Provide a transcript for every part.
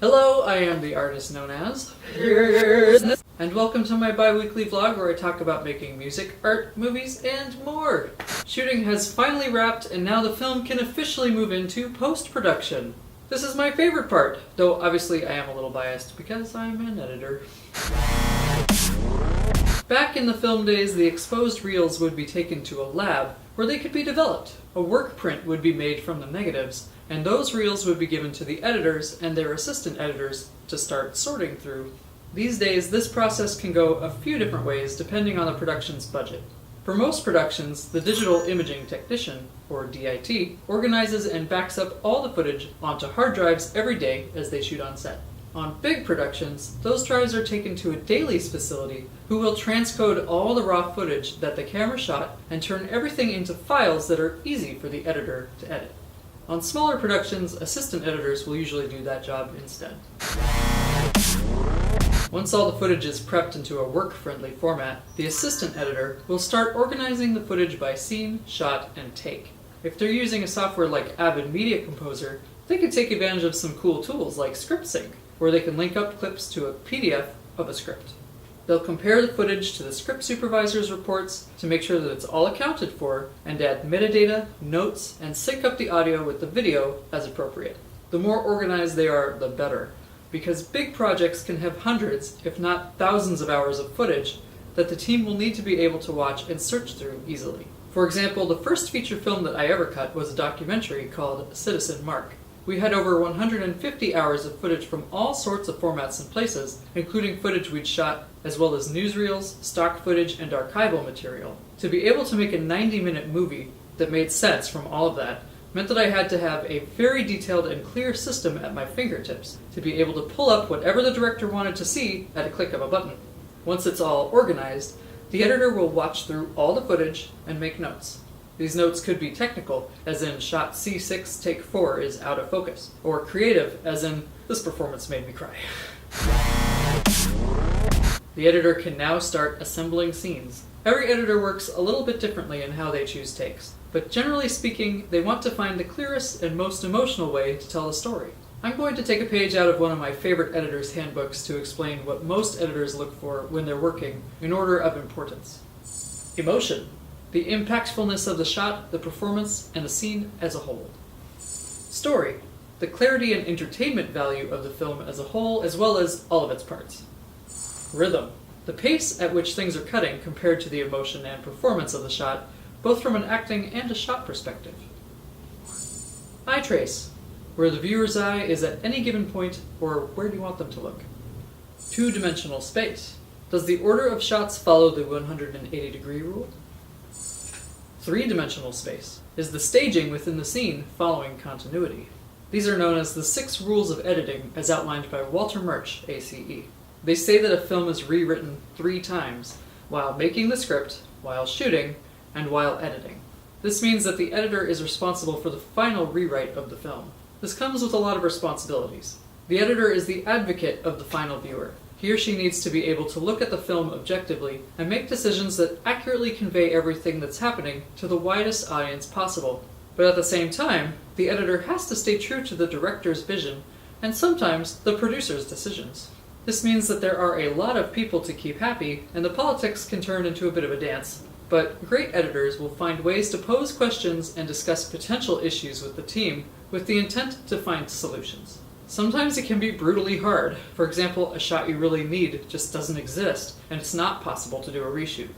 Hello, I am the artist known as DEROSNEC, and welcome to my bi-weekly vlog where I talk about making music, art, movies, and more. Shooting has finally wrapped, and now the film can officially move into post-production. This is my favorite part, though obviously I am a little biased because I'm an editor. Back in the film days, the exposed reels would be taken to a lab where they could be developed. A work print would be made from the negatives, and those reels would be given to the editors and their assistant editors to start sorting through. These days, this process can go a few different ways depending on the production's budget. For most productions, the digital imaging technician, or DIT, organizes and backs up all the footage onto hard drives every day as they shoot on set. On big productions, those drives are taken to a dailies facility who will transcode all the raw footage that the camera shot and turn everything into files that are easy for the editor to edit. On smaller productions, assistant editors will usually do that job instead. Once all the footage is prepped into a work-friendly format, the assistant editor will start organizing the footage by scene, shot, and take. If they're using a software like Avid Media Composer, they can take advantage of some cool tools like Script Sync, where they can link up clips to a PDF of a script. They'll compare the footage to the script supervisor's reports to make sure that it's all accounted for, and add metadata, notes, and sync up the audio with the video as appropriate. The more organized they are, the better, because big projects can have hundreds, if not thousands of hours of footage that the team will need to be able to watch and search through easily. For example, the first feature film that I ever cut was a documentary called Citizen Mark. We had over 150 hours of footage from all sorts of formats and places, including footage we'd shot, as well as newsreels, stock footage, and archival material. To be able to make a 90-minute movie that made sense from all of that meant that I had to have a very detailed and clear system at my fingertips to be able to pull up whatever the director wanted to see at a click of a button. Once it's all organized, the editor will watch through all the footage and make notes. These notes could be technical, as in shot C6 take 4 is out of focus, or creative, as in this performance made me cry. The editor can now start assembling scenes. Every editor works a little bit differently in how they choose takes, but generally speaking, they want to find the clearest and most emotional way to tell a story. I'm going to take a page out of one of my favorite editor's handbooks to explain what most editors look for when they're working in order of importance. Emotion. The impactfulness of the shot, the performance, and the scene as a whole. Story. The clarity and entertainment value of the film as a whole, as well as all of its parts. Rhythm. The pace at which things are cutting compared to the emotion and performance of the shot, both from an acting and a shot perspective. Eye trace. Where the viewer's eye is at any given point, or where do you want them to look. Two-dimensional space. Does the order of shots follow the 180-degree rule? Three-dimensional space. Is the staging within the scene following continuity? These are known as the 6 rules of editing as outlined by Walter Murch, ACE. They say that a film is rewritten 3 times, while making the script, while shooting, and while editing. This means that the editor is responsible for the final rewrite of the film. This comes with a lot of responsibilities. The editor is the advocate of the final viewer. He or she needs to be able to look at the film objectively and make decisions that accurately convey everything that's happening to the widest audience possible. But at the same time, the editor has to stay true to the director's vision and sometimes the producer's decisions. This means that there are a lot of people to keep happy, and the politics can turn into a bit of a dance. But great editors will find ways to pose questions and discuss potential issues with the team with the intent to find solutions. Sometimes it can be brutally hard. For example, a shot you really need just doesn't exist, and it's not possible to do a reshoot.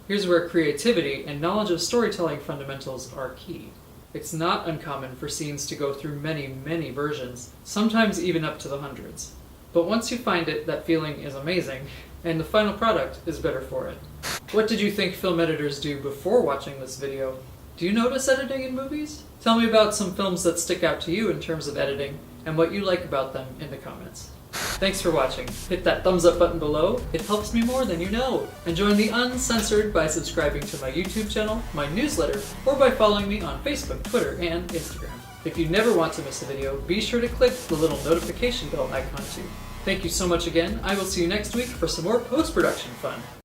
Here's where creativity and knowledge of storytelling fundamentals are key. It's not uncommon for scenes to go through many versions, sometimes even up to the hundreds. But once you find it, that feeling is amazing, and the final product is better for it. What did you think film editors do before watching this video? Do you notice editing in movies? Tell me about some films that stick out to you in terms of editing, and what you like about them in the comments. Thanks for watching. Hit that thumbs up button below, it helps me more than you know. And join the Uncensored by subscribing to my YouTube channel, my newsletter, or by following me on Facebook, Twitter, and Instagram. If you never want to miss a video, be sure to click the little notification bell icon too. Thank you so much again. I will see you next week for some more post-production fun.